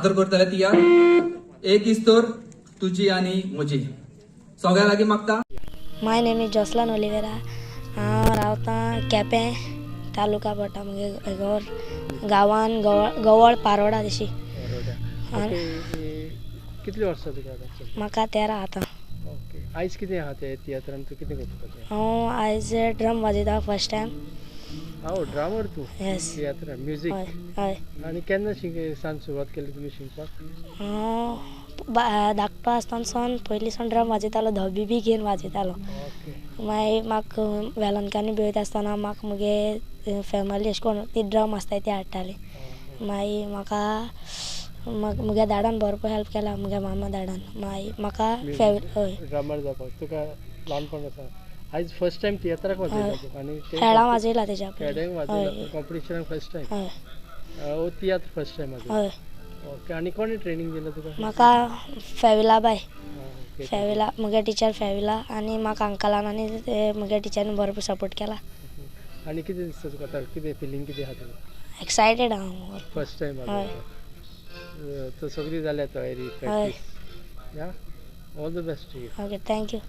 सादर करतले तियार एक इस्तोर तुझी आणि म्हजी सगळ्या लागीं मागता. माय नेम इज जॉसलान ओलिवेरा. हांव रावतां केपें तालुका पडटा म्हगे घर गांवान गवळ पारोडा तशी. कितली वर्सां तुका म्हाका 13 आतां. ओके आयज कितें आहा ते तियात्रान तूं कितें करपाचें? हांव आयज ड्रम वाजयता फर्स्ट टायम. हांव ड्रामर तूं येस. तियात्रान म्युजीक. हय हय. आनी केन्ना सान सुरवात केली तुमी शिकपाक? हांव धाकटो आसतनासून पयलींसून ड्रम वाजयतालो धबी घेवन वाजयतालो. ओके मागीर म्हाका वेलंकांनी बी वयता आसतना म्हाका मुगे फॅमिली अशें करून ती ड्रम आसताय ती हाडटाली. मागीर म्हाका मुगे दाडान भरपूर हेल्प केला मुगे मामा दाडान. मागीर म्हाका हय ड्रामर जावपाक तुका ल्हानपण आसा. आयज फर्स्ट टायम तियात्राक वाजयता आनी खेळां वाजयला तेज्या खेळांक वाजयला कॉम्पिटिशनाक फर्स्ट टायम. हय तियात्र फर्स्ट टायम वाजयता. हय. ओके आनी कोणी ट्रेनिंग दिला तुका? म्हाका फेविला बाय ओके फेविला मुगे टिचर फेविला आनी म्हाका अंकलान आनी मुगे टिचरीन भरपूर सपोर्ट केला. आनी कितें दिसता तुका आतां कितें फिलींग कितें आहा तुका? एक्सायटेड हांव. फर्स्ट टायम वाजयता. तो सगळी जाल्या तयारी प्रॅक्टीस. या all the best to you. Okay thank you.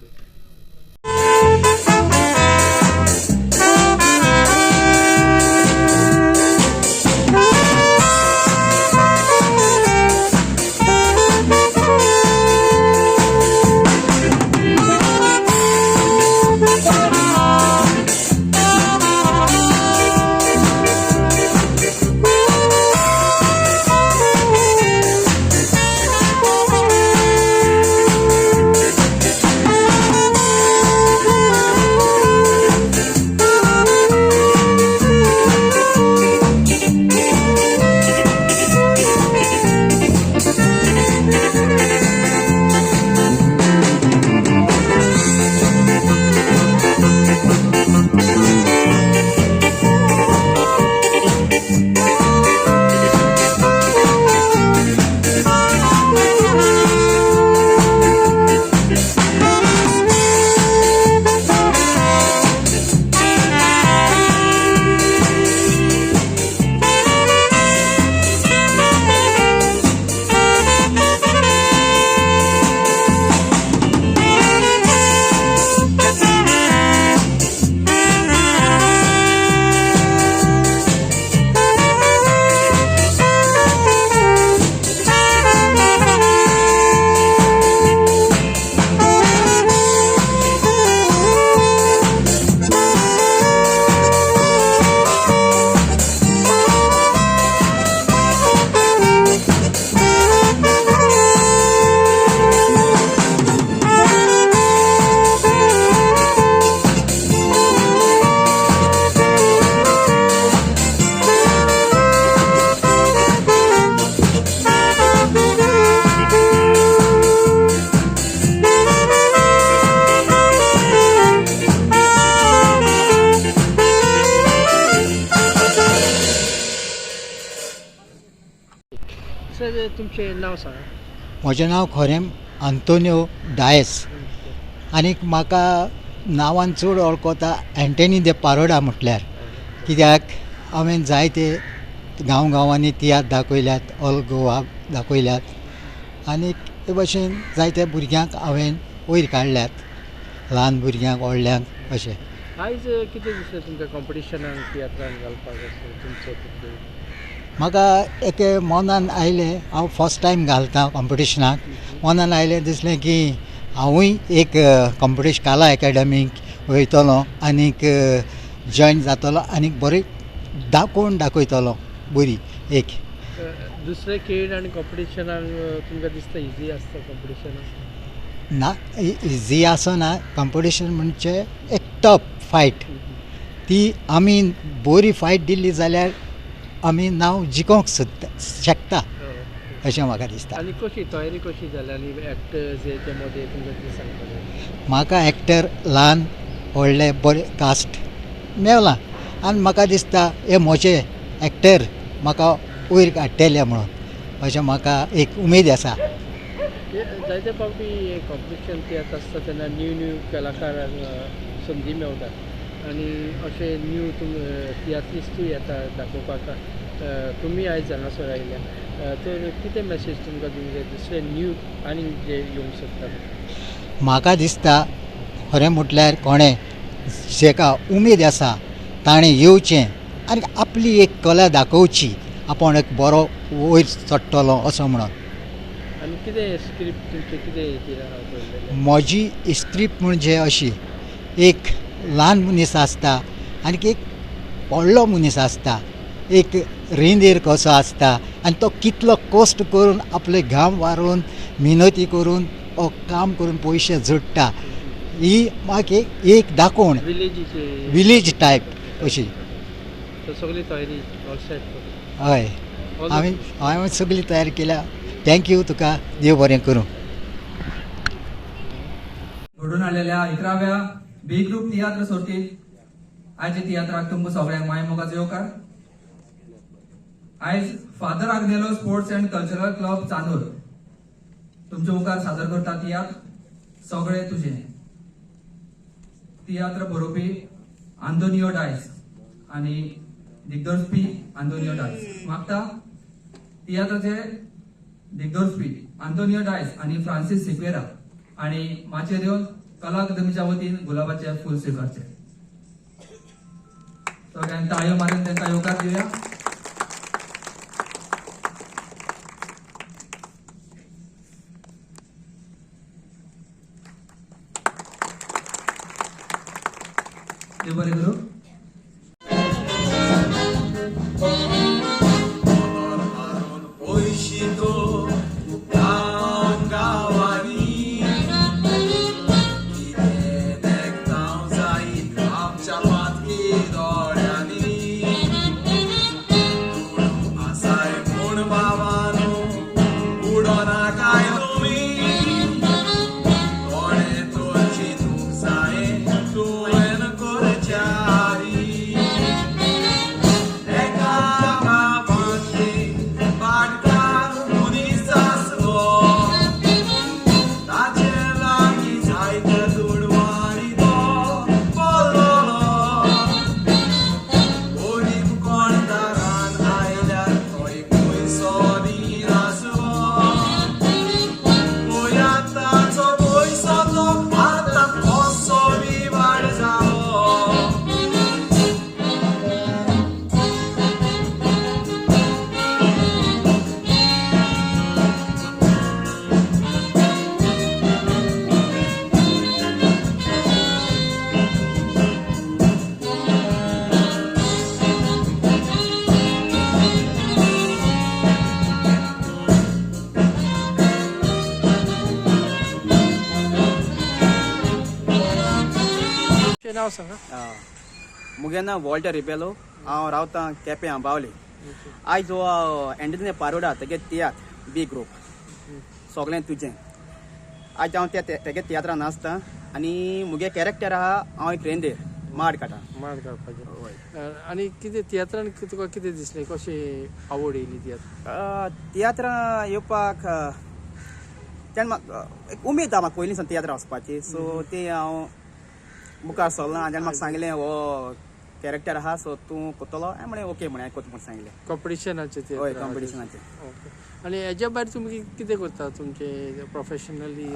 Sir तुमचें नांव सांगा. म्हजें नांव खोरें आंतोनियो डायस. आनीक म्हाका नांवान चड वळखता एंटनी दे पारोडा म्हटल्यार. कित्याक हांवें जायते गांवांनी तियात्र दाखयल्यात, ऑल गोवा दाखयल्यात आनीक हे भाशेन जायत्या भुरग्यांक हांवें वयर काडल्यात, ल्हान भुरग्यांक व्हडल्यांक अशें. आयज कितें दिसता तुमकां कॉम्पिटिशनाक तियात्रान घालपाक तुमचो म्हाका एक मनान आयलें, हांव फर्स्ट टायम घालता कॉम्पिटिशनाक. मनान आयलें दिसलें की हांवूय एक कॉम्पिटिशन काला एकेडमीक वयतलो आनीक जॉयन जातलो आनीक बरी दाखयतलो बरी एक. दुसरे खेळ आनी कॉम्पिटिशनाक तुमकां दिसता इजी आसता कॉम्पिटिशनाक? ना इजी आसना. कॉम्पिटिशन म्हणजे एक टफ फायट. ती आमी बरी फायट दिल्ली जाल्यार आमी नांव जिखोंक शकता अशें म्हाका दिसता. आनी कशी तयारी कशी जाल्या आनी एक्टर्स हेचे मदें तुमकां कितें सांगपाचें? म्हाका एक्टर ल्हान व्हडले बरे कास्ट मेवला आनी म्हाका दिसता हे म्हजे एक्टर म्हाका वयर काडटले म्हणून अशें म्हाका एक उमेद आसा. जायते फावटी कॉम्पिटिशन तियात्र आसता तेन्ना न्यू कलाकारांक संदी मेवता आनी अशे न्यू तियात्रिस्टूय येता दाखोवपाक. तुमी आयज हांगासर आयल्या तर कितें मॅसेज तुमकां दिवंक जाय दुसरे न्यू आनी जे येवंक सोदतात? म्हाका दिसता खरें म्हटल्यार कोणें जेका उमेद आसा ताणें येवचें आनी आपली एक कला दाखोवची, आपूण एक बरो वयर चडटलो असो म्हणून. आनी कितें स्क्रिप्ट तुमचें कितें हेचेर आहा बरयल्लें? म्हजी स्क्रिप्ट म्हणजे अशी, एक ल्हान मनीस आसता आनी एक व्हडलो मनीस आसता, एक रेंदेर कसो आसता आनी तो कितलो कश्ट करून आपले घाम वारून मेहनती करून काम करून पयशे जोडटा, ही म्हाका एक दाखोवन विलेजीचे विलेज टायप अशी. तर सगळी तयारी ऑल सेट कर. हय, हांवें सगळी तयारी केल्या. थँक्यू तुका, देव बरें करूं. घडून हाडलेल्या 11व्या बी ग्रुप तियात्र सर्तीत आयच्या तियात्राक तुमकां सगळ्यांक मायमोगाचो येवकार. आयज father Agnelo sports and cultural club Chandur तुमचे मुखार सादर करता तियात्र सगळे तुझे. तियात्र बरोवपी आंतोनियो डायस आणि दिग्दर्शपी आंतोनियो डायस. मागता तियात्राचे दिग्दर्शपी आंतोनियो डायस आणि फ्रांसीस सिक्वेरा आणि माचेर येवन कला अकादमीच्या वतीन गुलाबाचे फूल स्वीकारचे. सगळ्यांक ताळयो मारून तांकां येवकार दिवया. देव बरें करूं. नाव सांगा. मुगे नांव वॉल्टर रिबेलो. हांव रावतां केपें आंबावले. आयज हो एंडने पारोडा तेगे तियात्र बी ग्रुप सगळें तुजें. आयज हांव तेगे तियात्रान नाचतां आनी मुगे कॅरेक्टर आहा हांव एक रेंदेर माड काडटा. माड काडपाचें. आनी कितें तियात्रान तुका कितें दिसलें, कशें आवड येयली तियात्र? तियात्रा येवपाक तेन्ना म्हाका एक उमेद आहा म्हाका पयलींसान तियात्रा वचपाची. सो ती हांव मुखार सरलो आनी म्हाका सांगलें हो कॅरेक्टर आहा सो तूं कोत्तलो. हांवें म्हणलें ओके म्हणून कोता म्हूण सांगलें. कॉम्पिटिशनाचें? हय, कॉम्पिटिशनाचें. ओके. आनी हेज्या भायर तुमी कितें करता तुमचे प्रोफेशनली?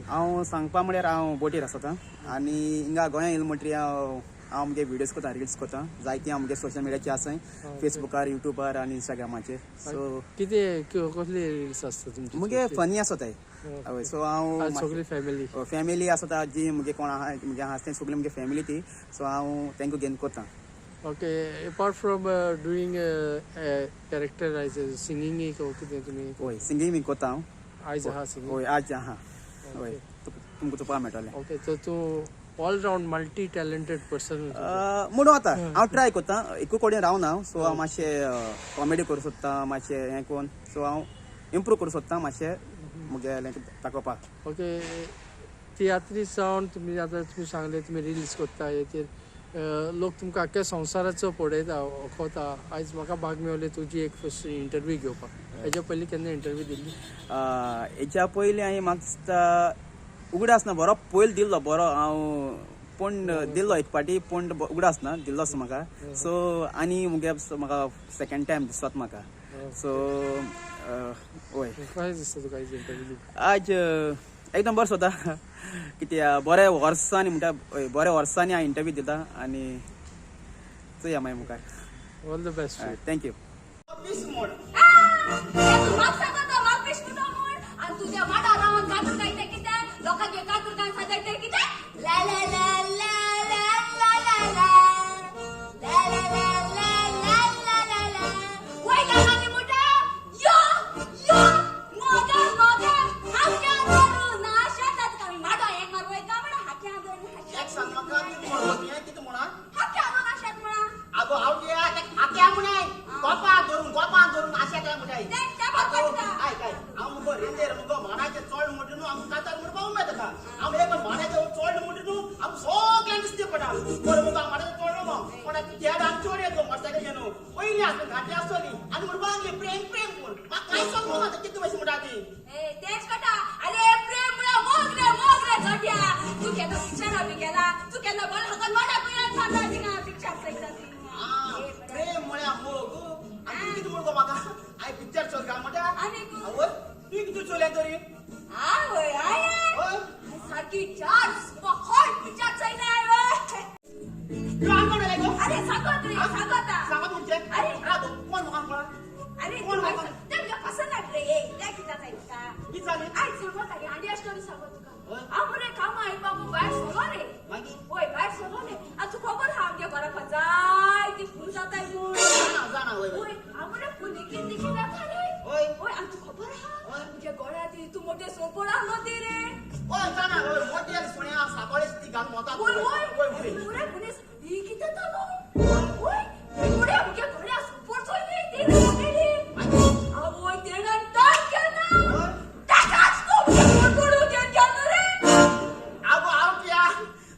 हांव सांगपा म्हळ्यार हांव बोटीर आसता आनी हिंगा गोंया येयलो म्हणटरी हांव मुगे विडियोज कोता, रिल्स कोता. जायती हांव मुगे सोशल मिडियाचेर आसाय, फेसबुकार, युट्यूबार आनी इंस्टाग्रामाचेर. सो कितें कसली रिल्स आसता तुमची? मुगे फनी आसताय. हय, सो हांव सगळी फॅमिली आसता जी मुगे कोण आहा मुगे आहा ते सगळी मुगे फॅमिली ती. सो हांव तेंका घेवन कोता. Okay. Apart from doing characterise singing कितें तुमी? हय, सिंगींग बी कोता हांव. आयज आहा सिंगींग? हय, आज आहा. हय, तुमकां चोवपा मेळटलें. ओके. तर तूं all round multi talented person म्हणून आतां हांव ट्राय कोता. एकू कडेन रावना हांव. सो हांव मातशें कॉमेडी करूं सोदता, मातशें हें कोन्न. सो हांव इम्प्रूव करूं सोदता मातशें मुगे दाखोवपाक. ओके. तियात्री जावन तुमी आतां तुमी सांगलें तुमी रिल्स कोत्ता, हेचेर लोक तुमकां आख्या संवसाराचो पळयता, वळखता. आयज म्हाका भाग मेवलें तुजी एक फर्स्ट इंटरव्यू घेवपाक. हेज्या पयलीं केन्ना इंटरव्यू दिल्ली? हेच्या पयलीं हांवें म्हाका दिसता उगडास ना बरो पयलो दिल्लो. बरो हांव पोंड दिल्लो एक पाटी. पोंड उगडास ना दिल्लो आसता म्हाका. सो आनी मुगे म्हाका सेकेंड टायम दिसता म्हाका. सो वय काय दिसता तुका आज इंटरव्यू आज एकदम बरो जाता कित्याक बऱ्या वर्सांनी म्हणटा बऱ्या वर्सांनी हांव इंटरव्यू दिता आनी चोया मागीर मुखार ऑल द बेस्ट थँक्यू तुझ्या माडा रावण कातूर कायते कितें लोकांक हे कातूर कान सजायते कितें ला ला ला ला ला ला ला ला ला ला ला ला ला ला ला वय गाणी मोठा यो यो मोगे मोगे हाक्या धरून शेतात कमी माडा एक मार वय का म्हणा हाक्या धरून एक सांग म्हाका कितें म्हणून हें कितें म्हणा हाक्या धरून शेत म्हणा आगो हांव ते हाक्या म्हणाय गोपा धरून आशा काय म्हणाय त्या बाबा आय काय हांव मुगो रेंदेर मुगो मानाचे चोड म्हणटा न्हू आमकां कातार म्हणून पावूंक मेळटा का हांव एक मानाचे चोड म्हणटा न्हू आमकां सगळ्यांक दिसते पडटा बरं मुगो मानाचे चोड न्हू पण त्या आमी चोड येतो मस्ताचे न्हू पयलीं आसली घाटी आसतली आनी म्हणून बांगली प्रेम प्रेम म्हूण म्हाका कांय सांगू नाका कितें मातशें म्हणटा ती ए तेच कटा अरे प्रेम मुळा मोग रे झोट्या तू केलो पिक्चर बी गेला तू केलो बल हगन माडा पियान सांगता तिना पिक्चर सैता प्रेम म्हळ्या मोग आनी कितें म्हणगो म्हाका हांवें पिक्चर चोल काय म्हणटा आनी आवय तूं कितें चोल्या तरी आवय आय हय सारखी चार पखड पिक्चर सैना आवय तूं आनी कोण गो अरे सांगत रे सांगता सांगत म्हणजे अरे रागो कोण म्हाका पळा अरे कोण तुका म्हाका तुमका पसंत रे ए त्या किता जायता कितें जालें आय सांगत रे आंडिया स्टोरी सांगत तुका हय. आमरे काम आई बाबू बाहेर सोलो रे मागीर ओय बाहेर सोलो रे आ तू खबर हा आमगे घरा खजाय ती फुल जाताय म्हूण जाणा वय ओय आमरे फुल निकी निकी जाता रे ओय ओय आ तू खबर हा हय. तुझ्या गोळ्यात तू मोठे सोपडा नव्हती रे ओय जाणा वय मोठी सुण्या सापळेच ती घाल मोता ओय ओय वय पुरे पुणे ही किती तालो ओय पुरे आमगे घरा सोपड सोयली ती रे मोठेली आ ओय तेणा टाक केला टाकाच तो मोठोडू केला रे आगो हांव किया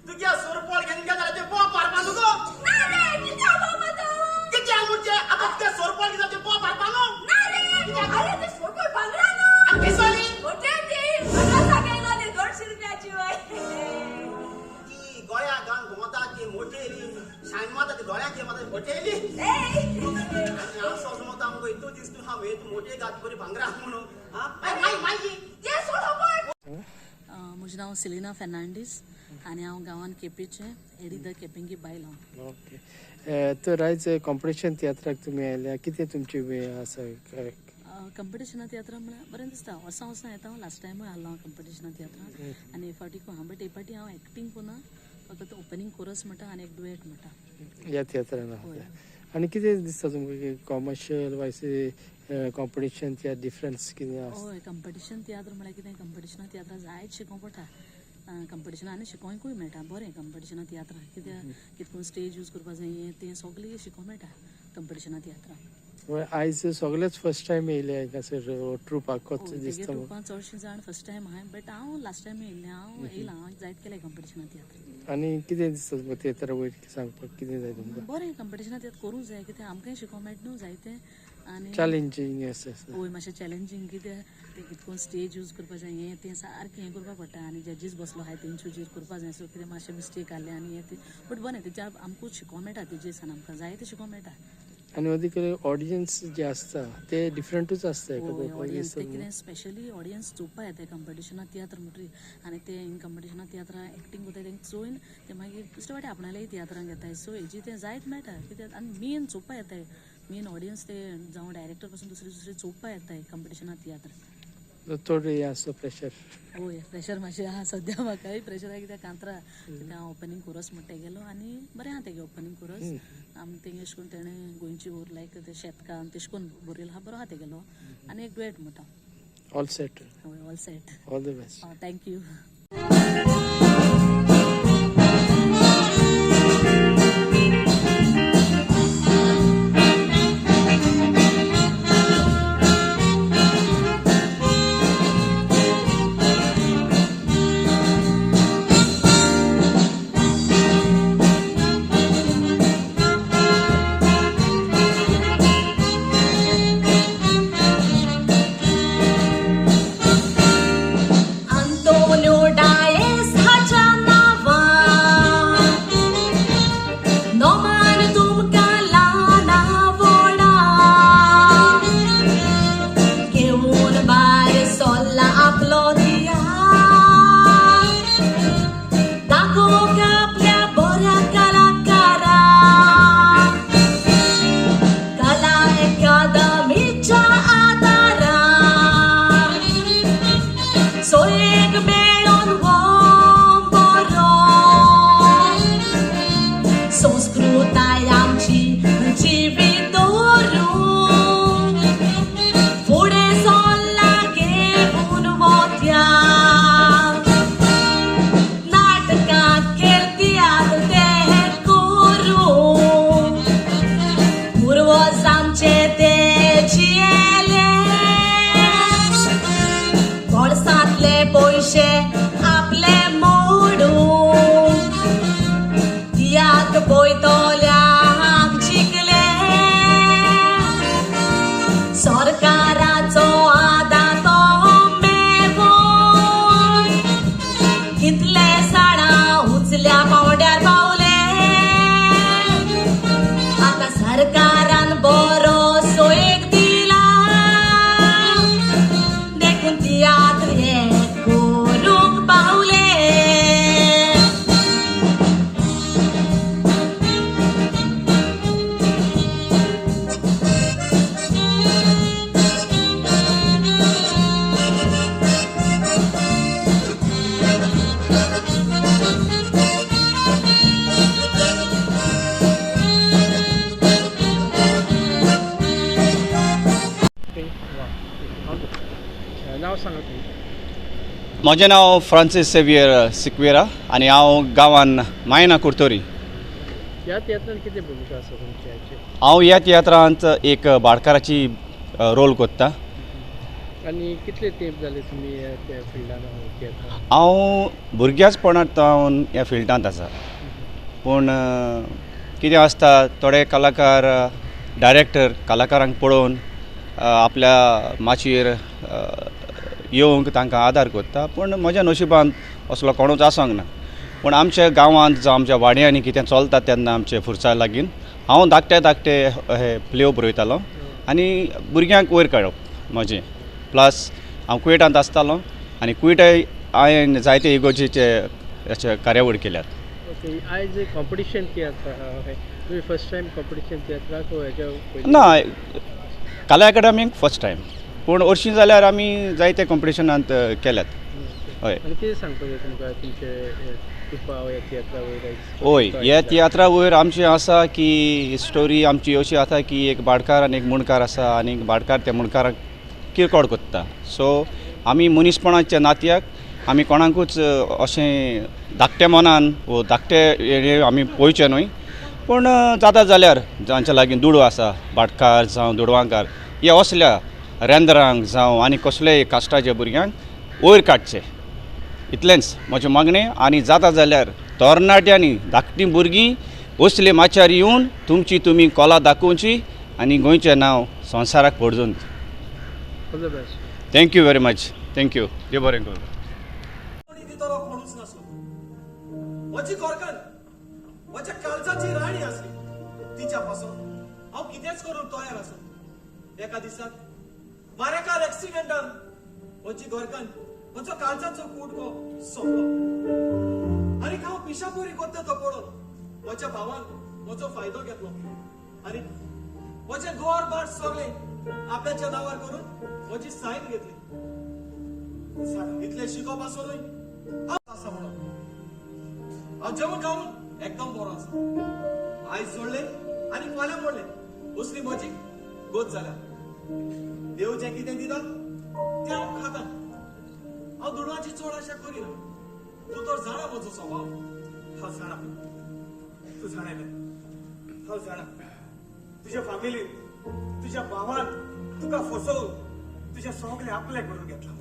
तुगे सोरपोळ घेवन गेला ते पो मारपा न्हू गो ना रे किती बाबा तो कित्या म्हणजे आगो तुगे सोरपोळ घेवन ते पो मारपा न्हू ना रे अरे ते सोपड बांगला ना आनी केसली मोठे ती मला सांगायला 200 रुपयाची वय ती गोळ्या घालून घुमता ती मोठेली शायन माता ती गोळ्या घे माता मोठेली ए आनी हांव सोजमोता आमगो इतू दीस तूं हांव हेत मोठे घात बरी भांगरा म्हणून हा माई माई ते सोडो पण म्हजें नांव सिलिना फेर्नांडीस आनी हांव गांवांत केपेंचें एडी द केपेंगी बायल हांव ओके तर आयज कॉम्पिटिशन तियात्राक तुमी आयल्या कितें तुमची वेळ आसा कंपिटिशना तियात्रा म्हळ्यार बरें दिसता वर्सां वर्सां येता हांव लास्ट टायमूय आहलो हांव कंपिटिशना तियात्राक आनी फावटी हांव बट हे फावटी हांव एक्टींग कोना फकत ओपनिंग कोरस म्हणटा आनी एक डुएट म्हणटा ह्या तियात्रान आनी कितें दिसता तुमकां कॉमर्शियल वायस कॉम्पिटिशन त्या डिफरन्स कितें आसा हय कंपिटिशन तियात्र म्हळ्यार कितें कंपिटिशना तियात्रा जायत शिकोवंक पडटा कंपिटिशना आनी शिकोवंकूय मेळटा बरें कंपिटिशना तियात्रा कित्याक कितें करून स्टेज यूज करपा जाय हें तें सगळें शिकोवंक मेळटा कंपिटिशना तियात्रा आयज सगळेच फर्स्ट टायम येयले हांगासर ट्रुपाकूच दिसता ग्रुपान चडशीं जाण फर्स्ट टायम हांवें बट हांव लास्ट टायम येयल्लें हांव येयलां हांव जायत केलें कंपिटिशना तियात्र आनी कितें दिसता तुमकां तियात्रा वयर सांगपाक कितें जाय तुमकां बरें कंपिटिशना तियात्र करूंक जाय कित्याक आमकांय शिकोवंक मेळटा न्हू जायतें आनी चॅलेंजींग आसा वय मातशें चॅलेंजींग कित्याक तें कितें करून स्टेज यूज करपा जाय हें तें सारकें हें करपा पडटा आनी जजीस बसलो आहाय तेंचेर करपा जाय सो कितें मातशें मिस्टेक आसलें आनी हें तें बट बरें तेच्या आमकूच शिकोवंक मेळटा तेजे सान आमकां जायतें शिकोवंक मेळटा आनी मदीं ऑडियन्स जे आसता ते डिफरंटूच आसता ऑडियन्स ते कितें स्पेशली ऑडियन्स चोवपा येता कंपिटिशना तियात्र म्हणटरी आनी ते कंपिटिशना तियात्रा एक्टींग करता तेंकां चोयन ते मागीर दुसरे वाटे आपणालेंय तियात्रांक येताय सो हेजी तें जायत मेळटा कित्याक आनी मेन चोवपा येताय मेन ऑडियन्स ते जावं डायरेक्टर पासून दुसरे चोवपा येताय कंपिटिशना तियात्र चड हें आसता प्रेशर हय प्रेशर मातशें आहा सद्या म्हाकाय प्रेशर आहा कित्याक कांतरा कित्याक हांव ओपनिंग कोरस म्हणटा गेलो आनी बरें आहा तेगे ओपनिंग कोरस आमी तेंगे अशें करून तेणें गोंयची उर लायक ते शेतकार तेश कोन्न बरयलो आहा बरो आहा तेगेलो आनी एक डुएट म्हणटा ऑल सेट हय all set all the best thank you Antonio म्हजें नांव फ्रांसीस सेवियर सिक्वेरा आनी हांव गांवान मायना कुर्तोरी. ह्या तियात्रान कितें भुमिका आसा तुमची हाची? हांव ह्या तियात्रांत एक भाटकाराची रोल करता. आनी कितले तेंप जाले तुमी त्या फिल्डान तियात्रान? हांव भुरग्याचपणांत ह्या फिल्डांत आसा. पूण कितें आसता थोडे कलाकार डायरेक्टर कलाकारांक पळोवन आपल्या माचयेर येवंक तांकां आदार करता. पूण म्हज्या नशिबान असलो कोणूच आसोंक ना. पूण आमच्या गांवांत जावं आमच्या वाड्यांनी कितें चलता तेन्ना आमचे फुरसाय लागीं हांव धाकटे हे प्ले बरयतालो आनी भुरग्यांक वयर काडप म्हजें. प्लस हांव कुवेटांत आसतालो आनी कुवेटाय हांवें जायते इगोर्जेचे अशे कार्यावळ केल्यात. ओके, आयज कॉम्पिटिशन तियात्र तुमी फर्स्ट टायम कॉम्पिटिशन तियात्राक हेच्या ना कला एकाडेमीक फर्स्ट टायम. पूण हरशीं जाल्यार आमी जायते कॉम्पिटिशनांत केल्यात. हय. आनी कितें सांगपाक तुमकां तुमचे तुका ह्या तियात्रा वयर आयज? हय, ह्या तियात्रा वयर आमचें आसा की स्टोरी आमची अशी आसा की एक भाटकार आनी एक मुणकार आसा आनी भाटकार त्या मुणकाराक किरकोळ करता. सो आमी मनीसपणाच्या नात्याक आमी कोणाकूच अशें धाकटे मनान वो धाकटे आमी पळोवचे न्हय. पूण जाता जाल्यार जांच्या लागीं दुडू आसा भाटकार जावं दुडवांकार हे असल्या रेंदरांक जावं आनी कसलेय कास्टाच्या भुरग्यांक वयर काडचे इतलेंच म्हजें मागणें. आनी जाता जाल्यार तरणाट्यांनी धाकटीं भुरगीं असले माचार येवन तुमी कला दाखोवची आनी गोंयचें नांव संवसाराक पडजोवन. All the best. Thank you very much. Thank you. देव बरें करूं. दितलो कोणूच नासलो. म्हजी गोरकान म्हज्या काळजाची राणी आसली. तिच्या पासून हांव कितेंच करूंक तयार आसा. एका दिसाक मारेकार एक्सिडेंटान म्हजी गोरकान म्हजो काळजाचो कुडको सोंपलो आनी हांव पिशापोरी करता तो पळोवन म्हज्या भावान म्हजो फायदो घेतलो आनी म्हजें घर बाट सगळें आपल्याच्या नांवार करून म्हजी सायन घेतली. इतले शिकोवप आसुनूय हांव आसा म्हणून हांव जेवण खावन एकदम बरो आसा. आयज जोडले आनी फाल्यां मोडले असली म्हजी गोत जाल्या. देव जें कितें दिता तें हांव खाता. हांव दुडवाची चड आशा करिना. तूं तर जाणा म्हजो स्वभाव. हांव जाणा तूं जाणा हांव जाणा तुज्या फॅमिलीन तुज्या भावान तुका फसवून तुजें सगळें आपलें करून घेतलां म्हणून.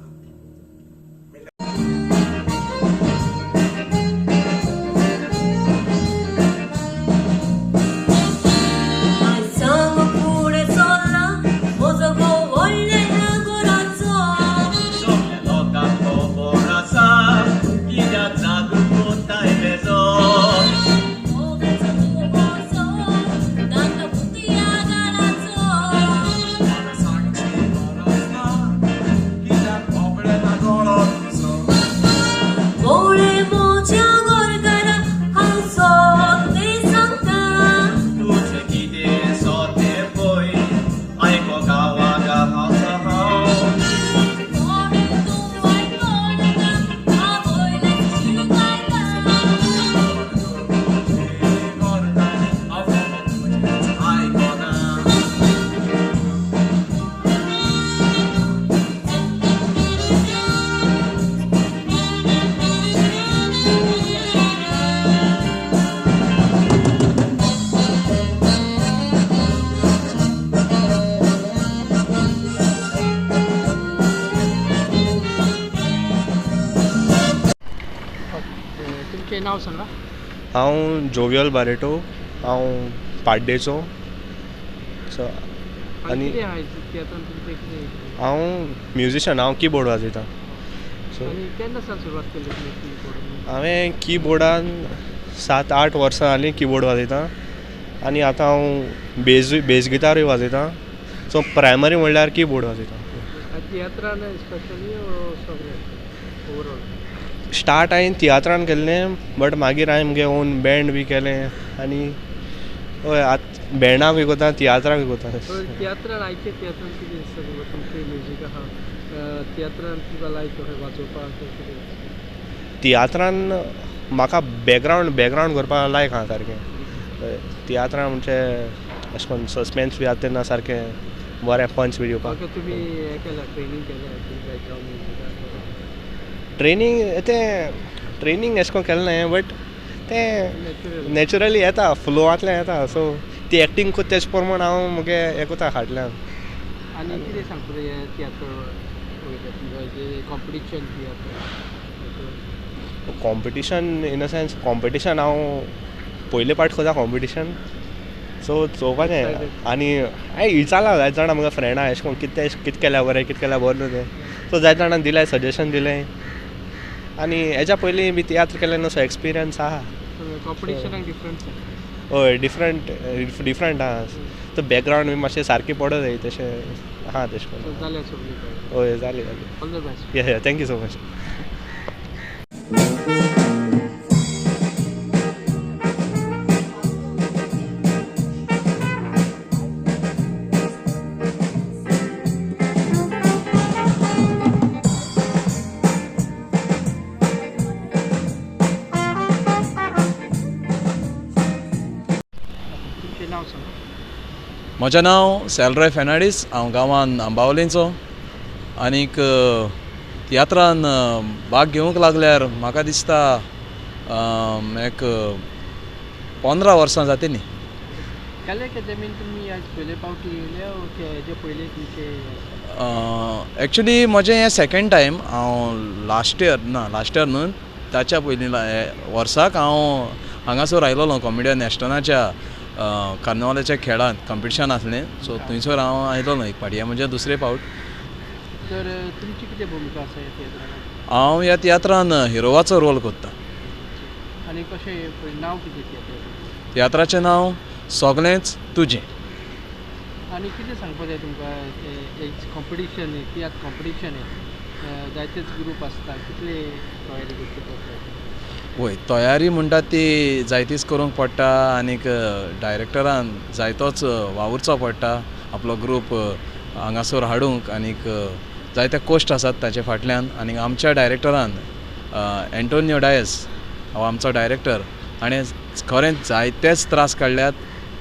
नाव सांगा. हांव जोवियल बारेटो. हांव पाड्डेचो. सो आनी हांव म्युजिशन. हांव कीबोर्ड वाजयतां. सो केन्ना सुरवात केली कीबोर्ड? हांवें कीबोर्डान 7-8 वर्सां जालीं कीबोर्ड वाजयतां आनी आतां हांव बेज गिटारूय वाजयतां. सो प्रायमरी म्हणल्यार कीबोर्ड वाजयतां. तियात्रान स्पेशली ओवरऑल? स्टार्ट हांवें तियात्रान केल्लें बट मागीर हांवें म्हगे ओन बँड बी केलें आनी हय आतां बँडाकूय करता तियात्राकूय करता. तियात्रान आयचे तियात्रान कितें दिसता तुका तुमचें म्युजीक आहा तियात्रान तुका लायक वाजोवपाक कितें? तियात्रान म्हाका बॅकग्रावंड करपाक लायक आहा सारकें. तियात्रान म्हणजे अशें करून सस्पेन्स बी आसा तेन्ना सारकें बरें पंच बी दिवपाक. तुमी हें केलां ट्रेनींग केल्या बॅकग्रावंड म्युजिकाक? ट्रेनींग एशें कोन्न केलें नाय बट तें नॅचरली येता फ्लोवांतल्यान येता सो ती एक्टींग कोत्ता तेजे प्रमाण हांव मुगे हें कोत्ता फाटल्यान. आनी कितें सांगता हें tiatr competition competition in a sense competition हांव पयले पार्ट कोता कॉम्पिटिशन सो चोवपाचें आनी विचारला जायत जाणां म्हाका फ्रेंडा एशें कोन्न कितें केल्या बरें कितें केल्या बरें तें सो जायत जाणां दिलें सजेशन दिलें आनी हेज्या पयलीं बी तियात्र केलें न्हू सो एक्सपिरियन्स आहा. कॉम्पिटिशनाक डिफरंट हय डिफरंट आहा तो बॅकग्रावंड बी मातशें सारकें पडत जाय तशें आहा तशें करून. जालें सगळें हय जालें ऑल द बेस्ट. या थँक्यू सो मच. तुमचें नांव सांग. म्हजें नांव सेलरॉय फेर्नांडीस. हांव गांवान आंबावलेचो आनीक तियात्रान भाग घेवंक लागल्यार म्हाका दिसता एक 15 वर्सां जाती न्ही. केले अकादेमीन तुमी आज पयले फावटी येयले हेजे पयले तुमचे एक्चुली म्हजें हें सेकेंड टायम. हांव लास्ट इयर न्हू ताच्या पयलीं वर्साक हांव हांगासर आयलोलो कॉमेडियन एस्टनाच्या कार्नवालाच्या खेळांत कॉम्पिटिशन आसलें सो थंयसर हांव आयलोलो एक फावटी. हें म्हजें दुसरें फावट. तर तुमची कितें भुमिका आसा ह्या तियात्रान? हांव ह्या तियात्रान हिरोवाचो रोल करता. आनी कशें नांव कितें तियात्राचें? तियात्राचें नांव सोगलेंच तुजें. आनी कितें सांगपा जाय तुमकां कॉम्पिटिशन तियात्र कॉम्पिटिशन जायतेच ग्रूप आसता कितले तयारी करची पडटा? वय तयारी म्हणटा ती जायतीच करूंक पडटा आनीक डायरेक्टरान जायतोच वावुरचो पडटा आपलो ग्रूप हांगासर हाडूंक आनीक जायते कोश्ट आसात ताचे फाटल्यान. आनीक आमच्या डायरेक्टरान एंटोनियो डायस हो आमचो डायरेक्टर हाणें खरेंच जायतेच त्रास काडल्यात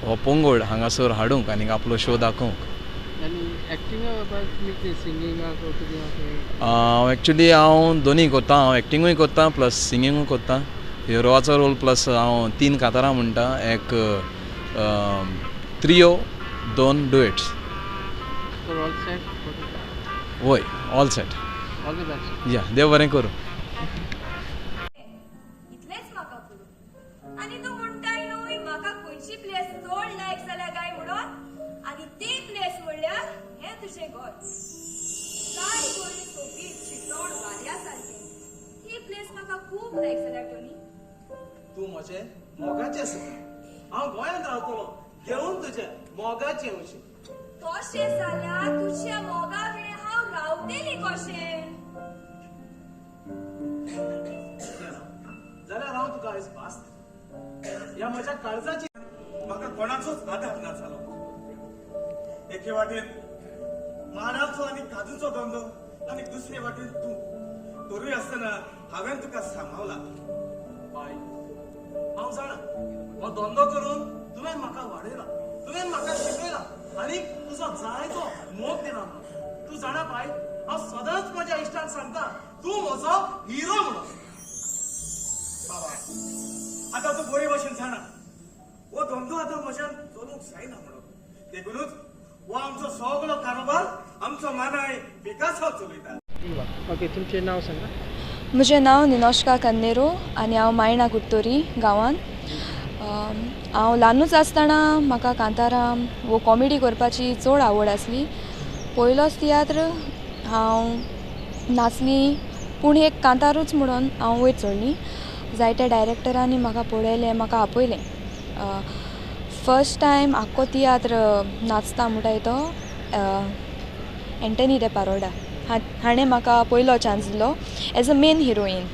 हो पंगड हांगासर हाडूंक आनीक आपलो शो दाखोवंक. आनी एक्टिंगा बाबा तुमी कितें सिंगिंगाक कितें? एक्चुली हांव दोनीय कोत्ता. हांव एक्टिंगूय कोत्ता प्लस सिंगिंगूय कोत्ता. हिरोवाचो रोल प्लस हांव 3 कांतारां म्हणटा. एक त्रियो 2 डुएट्स. All set? वय all set. All the best. या देव बरें करूं. इतलेंच म्हाका करू आनी तूं म्हणटाय न्हू म्हाका खंयची प्लेस चड लायक जाल्या काय म्हणून आनी ती प्लेस म्हणल्यार हें तुजें घर. काय बरी सोबीत चितोण वाऱ्या सारकें ही प्लेस म्हाका खूब लायक जाल्या टोनी. तू म्हजें मोगाचें आसा. हांव गोंयांत रावतलो घेवन तुजें मोगाचें अशें. तशें जाल्यार तुज्या मोगा वेळेर हांव रावतलें कशें? जाल्यार हांव तुका आयज भास ह्या म्हज्या काळजाची म्हाका कोणाचोच आधार ना जालो. एके वाटेन माडाचो आनी काजूचो धंदो आनी दुसरे वाटेन तूं तरूय आसतना हांवें तुका सांबाळला. बाय हांव जाणा हो धंदो करून तुवें म्हाका वाडयला, तुवें म्हाका शिकयला आनी तुजो जायतो मोग दिला. तूं जाणा बाय हांव सदांच म्हज्या इश्टांक सांगता तूं म्हजो हिरो म्हणून. बाबा आतां तूं बरे भशेन जाणा हो धंदो आतां म्हज्यान चलूंक जायना म्हणून. देखूनच हो आमचो सगळो कारोबार आमचो मानाय विकासाव चलयता. ओके तुमचें नांव सांगा. म्हजें नांव निनोश्का कन्नेरो आनी हांव मायणा कुट्टोरी गांवांत. हांव ल्हानूच आसतना म्हाका कांतारां वो कॉमेडी करपाची चड आवड आसली. पयलोच तियात्र हांव नाचली पूण एक कांतारूच म्हणून हांव वयर चडली. जायत्या डायरेक्टरांनी म्हाका पळयलें म्हाका आपयलें. फर्स्ट टायम आख्खो तियात्र नाचता म्हणटाय तो एंटनी डे पारोडा हाणें म्हाका पयलो चान्स दिलो एज अ मेन हिरोईन.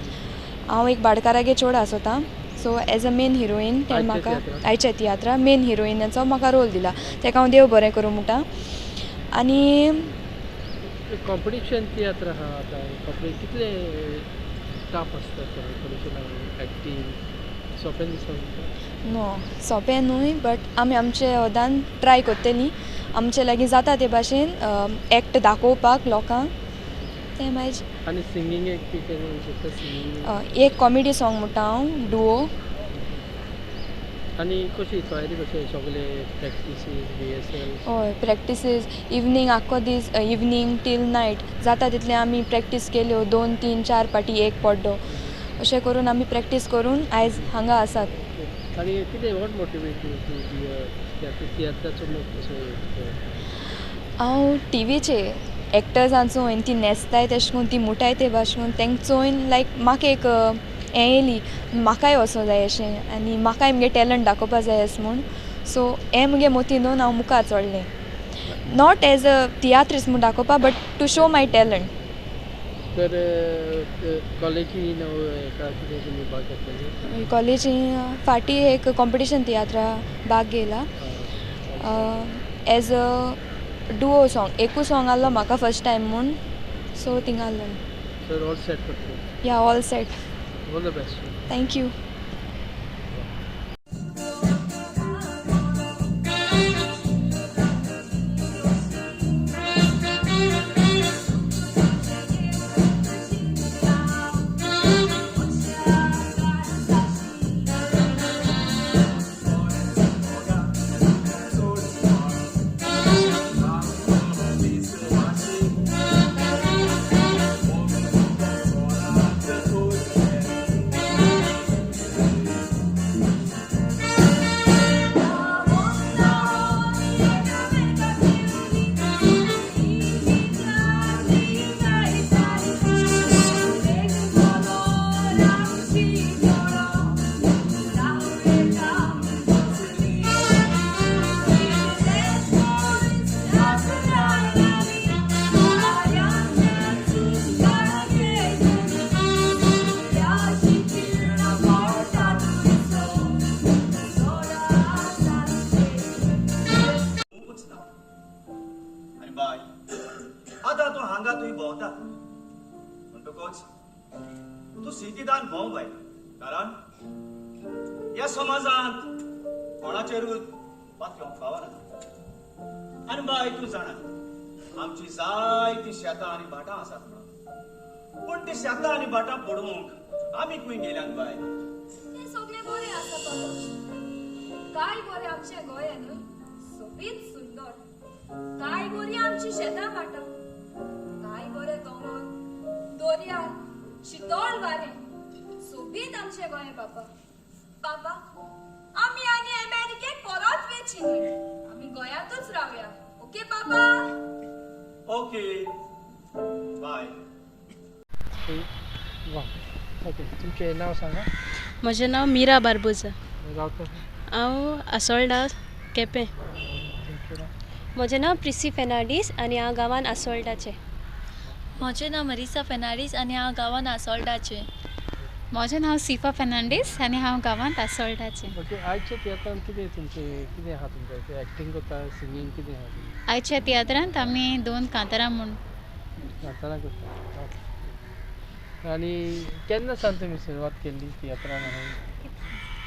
हांव एक भाटकारागे चेडूं आसोता so as a main heroine तेणें म्हाका आयच्या तियात्रा मेन हिरोईनाचो म्हाका रोल दिला. ताका हांव देव बरें करूं म्हणटा. आनी कॉम्पिटिशन तियात्र आहा आतां कितले टफ आसता कॉम्पिटिशनाक एक्टींग सोंपें दिसता? नो सोंपें न्हूय बट आमी आमचे वदान ट्राय करतलीं. आमचे लागीं जाता ते भाशेन एक्ट दाखोवपाक लोकांक ते मागीर आनी सिंगींगेक बी केन्ना शकता सिंगींग एक कॉमेडी सॉंग म्हणटा हांव डुओ. आनी कशी तयारी कशी सगळे प्रॅक्टिसीस रिहर्सल हय प्रॅक्टिसीस इवनींग आख्खो दीस इवनींग टील नायट जाता तितले आमी प्रॅक्टीस केल्यो 2, 3, 4 पाटी एक पड्डो अशें करून आमी प्रॅक्टीस करून आयज हांगा आसात. आनी कितें वॉट मोटिवेट तियात्राचो कसो हांव टीव्हीचे एक्टर्सांचो हांवें ती न्हेसताय तेश कोन्न ती मुटाय ते भाश कोन्न तेंक चोयन लायक म्हाका एक हें येयली म्हाकाय वचो जाय अशें आनी म्हाकाय मुगे टॅलंट दाखोवपा जाय अशें म्हूण. सो हें मुगे मोती न्हून हांव मुखार चडलें नॉट एज अ तियात्रिस्ट म्हूण दाखोवपा but to show my talent. तर कॉलेजीन एका कितें तुमी भाग घेतलेले कॉलेजी फाटी एक कॉम्पिटिशन तियात्रा भाग घेयला एज अ डुओ सॉंग एकू सॉंग आहलो म्हाका फर्स्ट टायम म्हूण सो थिंग आहलो. सर ऑल सेट करता या all set. All the best. Thank you. Bye आतां तूं हांगा थंय भोंवता म्हणटकच तूं सिटीदान भोंव बाय कारण ह्या समाजांत कोणाचेरूच पात घेवंक फावना. आनी बाय तूं जाणा आमची जायतीं शेतां आनी भाटां आसात पूण तीं शेतां आनी भाटां पडोवंक आमी खंय गेल्यात बाय. ते सगळे बरे आसा बाबा काय बरे आमचे गोंयान सोबीत सुंदर काय बरी आमची शेतां भाटां काय बरे दोंगर दर्या शितळ वारें सोबीत आमचे गोंय बाबा. बाबा आमी आनी अमेरिकेक परत वेची न्ही आमी गोंयांतूच रावया. ओके बाबा. Okay bye. वा ओके तुमचें नांव सांगा. म्हजें नांव मिरा बार्बोजा. रावता हांव आसोळडा केपें. म्हजें नांव प्रिसी फेर्नांडीस आनी हांव गांवान आसोळडाचें. म्हजें नांव मरिसा फेर्नांडीस आनी हांव गांवान आसोळडाचें. म्हजें नांव सिफा फेर्नांडीस आनी हांव गांवांत आसोळडाचें. ओके आयच्या तियात्रांत कितें आहा तुमचें एक्टींग करता सिंगींग कितें आहा. आयच्या तियात्रांत आमी 2 कांतारां म्हूण कांतारां करता. आनी केन्ना सावन तुमी सुरवात केल्ली तियात्रान.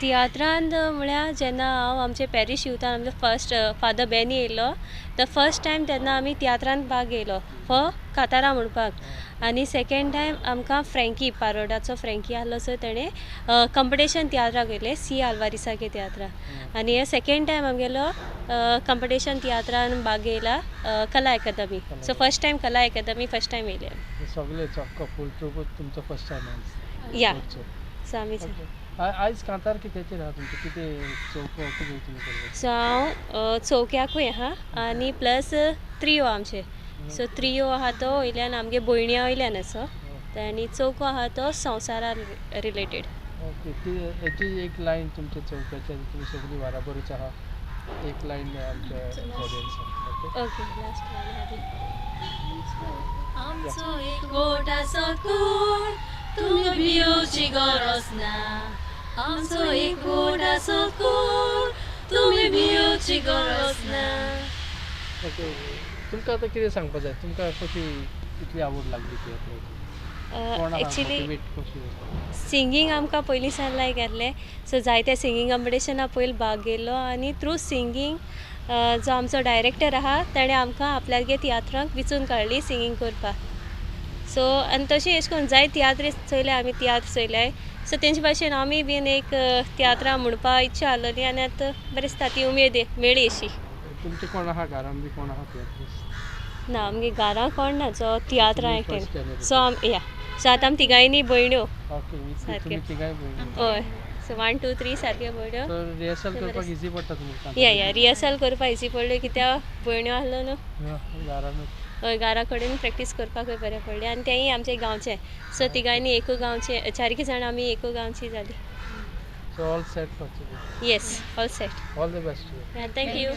तियात्रांत म्हळ्यार जेन्ना हांव आमचे पॅरीश युथान आमचो फर्स्ट फादर बेनी येयलो तो फर्स्ट टायम तेन्ना आमी तियात्रांत भाग घेयलो फॉर कांतारां म्हणपाक. आनी सेकेंड टायम आमकां फ्रँकी पारोडाचो फ्रँकी आहलो सो तेणें कंपिटिशन तियात्राक गेले सी आल्वारिसागे तियात्रा. आनी हे सेकेंड टायम आमगेलो कंपिटिशन तियात्रान भाग घेयला कला अकादमी. सो फर्स्ट टायम कला अकादमी फर्स्ट टायम येयले सगळे चक्क फूल ट्रूप तुमचो फर्स्ट टायम. या सो आमी आयज कांतार कितेंचेर आहा तुमचें कितें चौको कितें तुमी केलें. सो हांव चौक्याकूय आहा आनी प्लस त्रियो आमचे. सो त्रियो आहा तो वयल्यान आमगे भयण्या वयल्यान असो आनी चौको आहा तो संवसारा रिलेटेड. ओके हेची एक लायन तुमच्या चौक्याचेर तुमी सगळीं बराबरूच आहा एक लायन आमच्या ऑडियन्साक. ओके लास्ट लायन आमचो एक गोठाचो कूड तुमी भिवची गरज ना. आमचो एक गोठाचो कूड तुमी भिवची गरज ना. ओके तुमकां आतां कितें सांगपाक जाय तुमकां कशी इतली आवड लागली तियात्राची. एक्चुली सिंगींग आमकां पयलीं सावन लायक आहलें सो जायते सिंगींग कॉम्पिटिशना पयलीं भाग घेयलो आनी थ्रू सिंगींग जो आमचो डायरेक्टर आहा ताणें आमकां आपल्यागे तियात्रांक विचून काडली सिंगींग करपाक. सो आनी तशी अशें करून जाय तियात्र चयल्या आमी तियात्र चयल्याय सो तेंचे भाशेन आमी बीन एक तियात्रां म्हणपा इच्छा आहलोली आनी आतां बरें दिसता ती उमेद मेळ्ळी अशी. तुमचे कोण आहा घरान बी कोण आहा तियात्र? ना आमगे घरा कोण ना जो तियात्रां एकटेन सो सो आतां आमी तिगांयनी भयण्यो सारक्यो हय सो 1 2 3 सारक्यो भयण्यो रिहर्सल करपाक इजी पडटा तुमकां? या रिहर्सल करपाक इजी पडलें कित्याक भयण्यो आहलो न्हू हय घरा कडेन प्रॅक्टीस करपाकूय बरें पडलें आनी तेंय आमचे गांवचे सो तिगांयनी एकू गांवचे 4 जाण आमी एकू गांवची जाली. So all set for today? Yes all set. All the best. Thank you.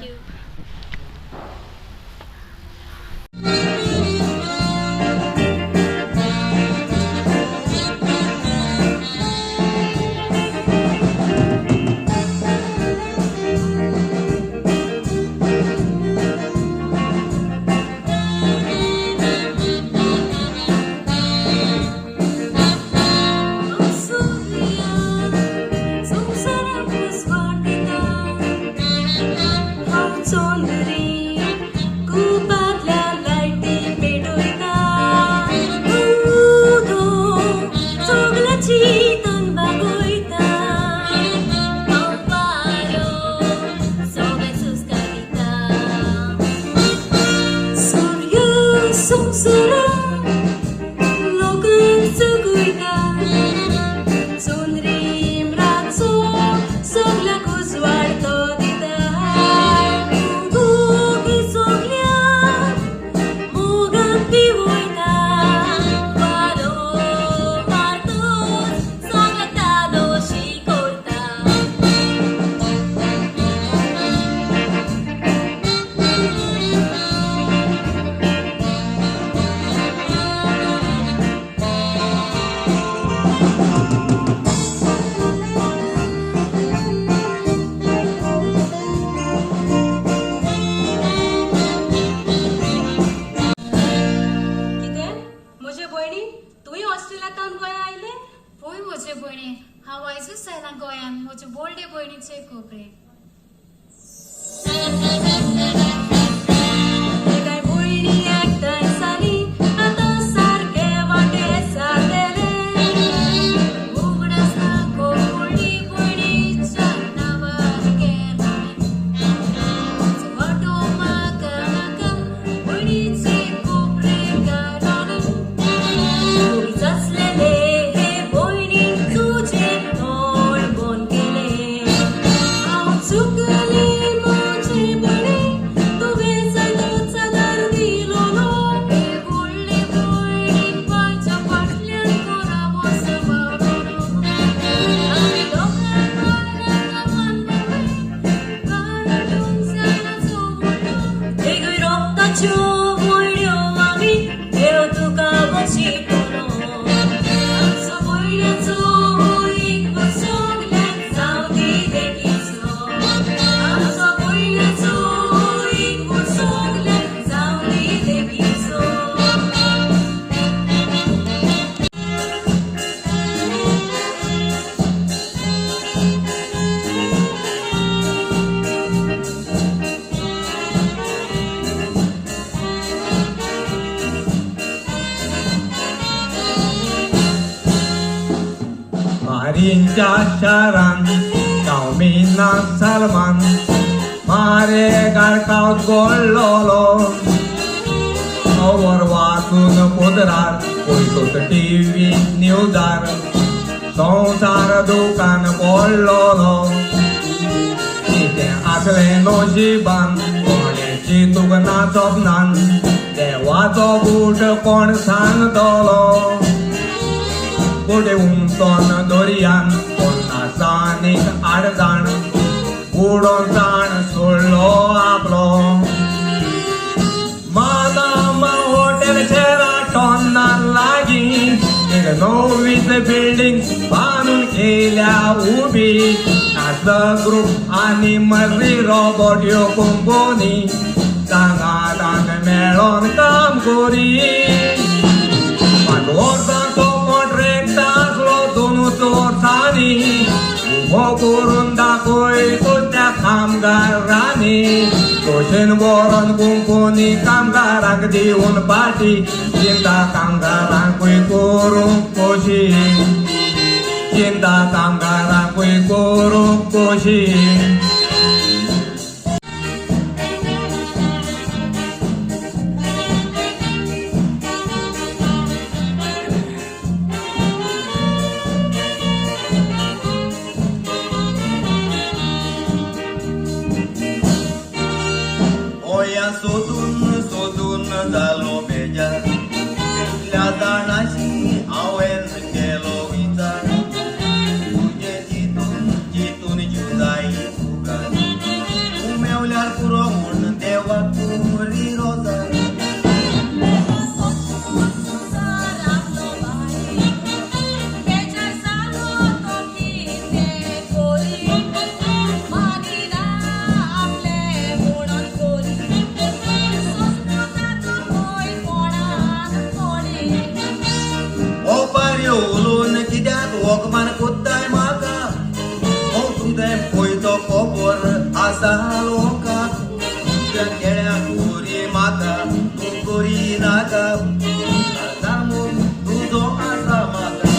हांव आयजूच आयलां गोंयान म्हज्या बोल्डे भयणीचे कोपरे. भयणी एकठांय जाली आतां सारके वाटे सारलेले उगडास नाको व्हडली भयणीच्या नांवार गेले वाटो म्हाका नाका भयणीचे कोपरे गायलोले जासलेले मारिंच्या शारान गांवमिना सलमान मारे गाडकाव गोळलोलो खबर वाचून पोदरार पळयत टीव्ही न्यूजार संवसार दुकान पडलोलो कितें आसलें नशिबान कोणें चिंतूंक ना सपनान देवाचो बूट कोण सांगतलो पुढे उमटोन दर्यान 50 आडजाण बुडोन जाण सोडलो आपलो मादाम हॉटेलचे राटोनार लागीं एक नवीच बिल्डिंग बांदून केल्या उबी नाचल ग्रूप आनी मर्री रोबोट ह्यो कंपनी सांगातान मेळोन काम करी वर्सांचो कॉन्ट्रॅक्ट आसलो 2 वर्सांनी उबो करून पळयतो त्या कामगारांनी तोशेन वोरोन कुंकोनी कामगारांक दिवन पाटी चिंता कामगारांकूय करूंक खोशी चिंता कामगारांकूय करूंक खोशी ओया सोदून सोदून जालो बेजार इतल्या जाणांशी हांवें केलो विचार तुजे चितून चितून जीव जाय तुका तूं मेवल्यार पुरो म्हूण देवाक पुरी रोजार उलोवन कित्याक वखमान कोत्ताय म्हाका हांव तुमचें पयतो खबर आसा लोकांक तुज्या केळ्याक कोरी म्हाका तूं कोरी नाका तुजो आसा म्हाका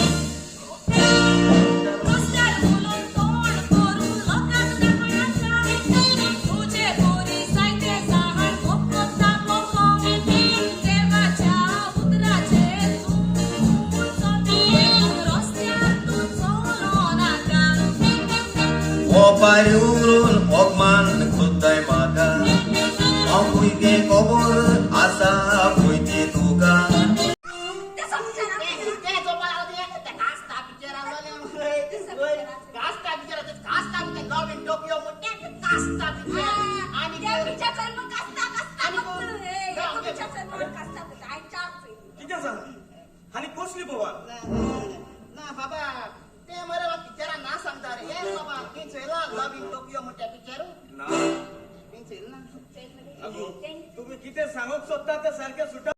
ओपारी उगलून ओगमान कोत्ताय म्हाका हांव भुरगें खबर आसा पळयती तुका कितें जालें आनी कसली बोवा ना बाबा ते मरे पिक्चरान ना सांगता रे ये बाबा तीन चयला लव इन टोकियो म्हणटा पिक्चर ना तीन चयला ना तुम्ही कितें सांगूंक सोदता ते सारकें सुटा